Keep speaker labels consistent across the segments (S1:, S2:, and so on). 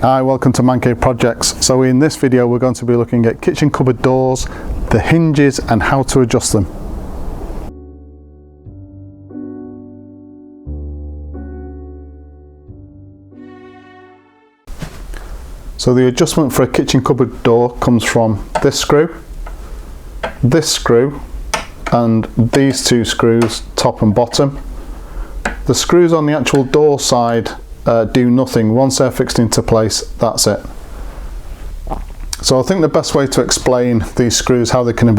S1: Hi, welcome to Mancave Projects. So in this video we're going to be looking at kitchen cupboard doors, the hinges and how to adjust them. So the adjustment for a kitchen cupboard door comes from this screw, and these two screws, top and bottom. The screws on the actual door side do nothing. Once they're fixed into place, that's it. So I think the best way to explain these screws, how they can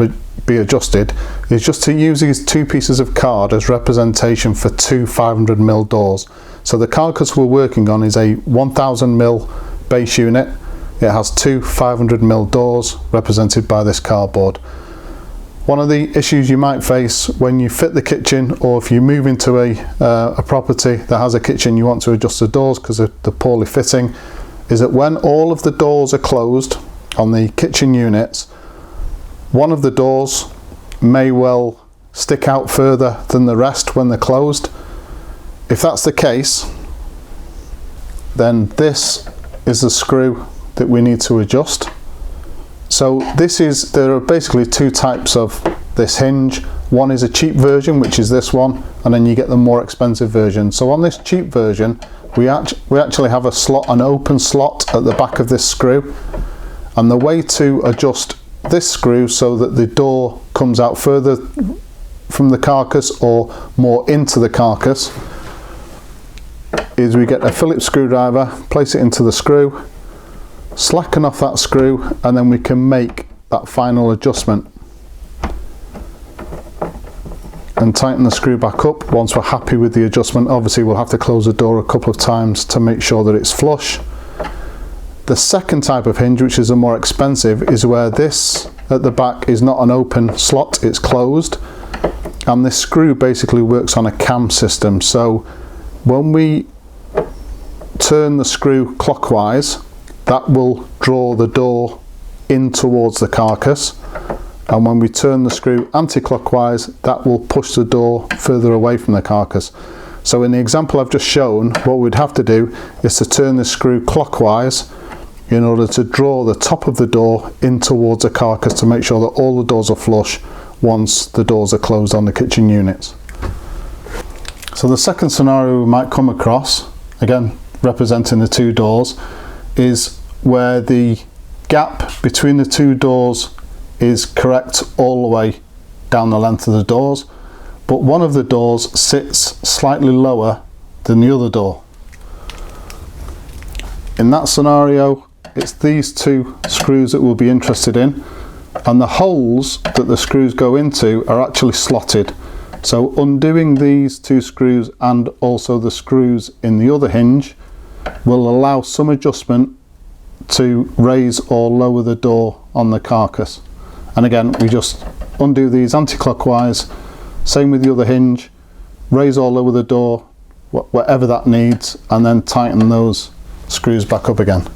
S1: be adjusted, is just to use these two pieces of card as representation for two 500mm doors. So the carcass we're working on is a 1000mm base unit. It has two 500mm doors represented by this cardboard. One of the issues you might face when you fit the kitchen, or if you move into a property that has a kitchen, you want to adjust the doors because they're poorly fitting, is that when all of the doors are closed on the kitchen units, one of the doors may well stick out further than the rest when they're closed. If that's the case, then this is the screw that we need to adjust. So there are basically two types of this hinge. One is a cheap version, which is this one, and then you get the more expensive version. So on this cheap version, we actually have an open slot at the back of this screw. And the way to adjust this screw so that the door comes out further from the carcass or more into the carcass is we get a Phillips screwdriver, place it into the screw, slacken off that screw, and then we can make that final adjustment and tighten the screw back up once we're happy with the adjustment. Obviously we'll have to close the door a couple of times to make sure that it's flush. The second type of hinge, which is a more expensive, is where this at the back is not an open slot, it's closed, and this screw basically works on a cam system. So when we turn the screw clockwise, that will draw the door in towards the carcass, and when we turn the screw anti-clockwise, that will push the door further away from the carcass. So in the example I've just shown, what we'd have to do is to turn the screw clockwise in order to draw the top of the door in towards the carcass to make sure that all the doors are flush once the doors are closed on the kitchen units. So the second scenario we might come across, again representing the two doors, is where the gap between the two doors is correct all the way down the length of the doors, but one of the doors sits slightly lower than the other door. In that scenario, it's these two screws that we'll be interested in, and the holes that the screws go into are actually slotted. So undoing these two screws and also the screws in the other hinge will allow some adjustment to raise or lower the door on the carcass. And again, we just undo these anti-clockwise, same with the other hinge, raise or lower the door, whatever that needs, and then tighten those screws back up again.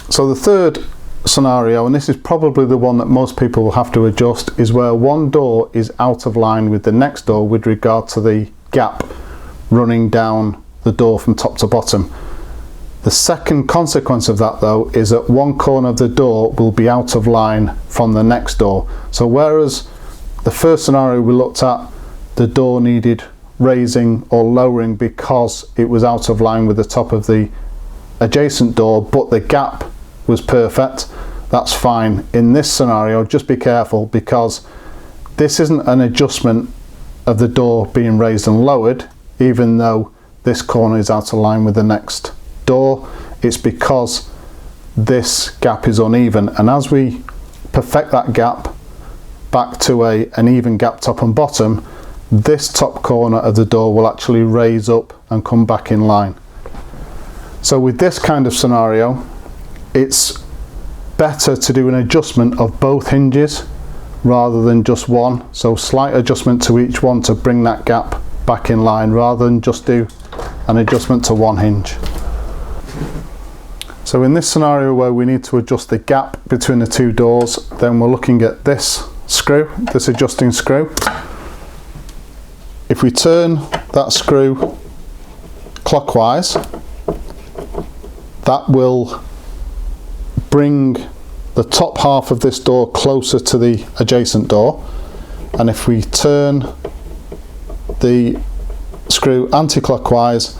S1: So the third scenario, and this is probably the one that most people will have to adjust, is where one door is out of line with the next door with regard to the gap running down the door from top to bottom. The second consequence of that though is that one corner of the door will be out of line from the next door. So whereas the first scenario we looked at, the door needed raising or lowering because it was out of line with the top of the adjacent door, but the gap was perfect, that's fine. In this scenario, just be careful, because this isn't an adjustment of the door being raised and lowered, even though this corner is out of line with the next door. It's because this gap is uneven, and as we perfect that gap back to an even gap top and bottom, this top corner of the door will actually raise up and come back in line. So with this kind of scenario, it's better to do an adjustment of both hinges rather than just one. So slight adjustment to each one to bring that gap back in line, rather than just do an adjustment to one hinge. So in this scenario where we need to adjust the gap between the two doors, then we're looking at this screw, this adjusting screw. If we turn that screw clockwise, that will bring the top half of this door closer to the adjacent door, and if we turn the screw anti-clockwise,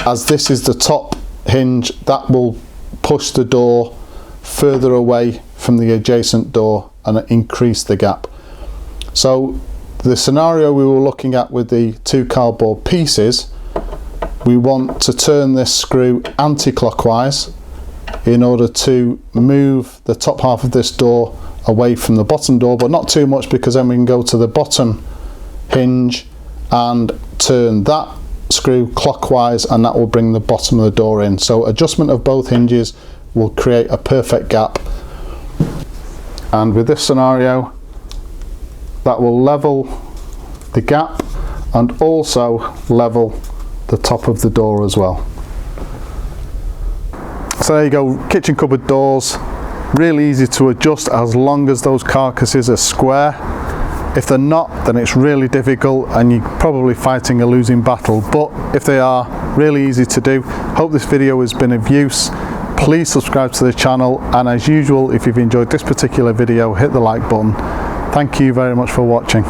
S1: as this is the top hinge, that will push the door further away from the adjacent door and increase the gap. So the scenario we were looking at with the two cardboard pieces, we want to turn this screw anti-clockwise in order to move the top half of this door away from the bottom door, but not too much, because then we can go to the bottom hinge and turn that screw clockwise, and that will bring the bottom of the door in. So adjustment of both hinges will create a perfect gap, and with this scenario that will level the gap and also level the top of the door as well. So there you go, kitchen cupboard doors, really easy to adjust as long as those carcasses are square. If they're not, then it's really difficult and you're probably fighting a losing battle, but if they are, really easy to do. Hope this video has been of use. Please subscribe to the channel, and as usual, if you've enjoyed this particular video, hit the like button. Thank you very much for watching.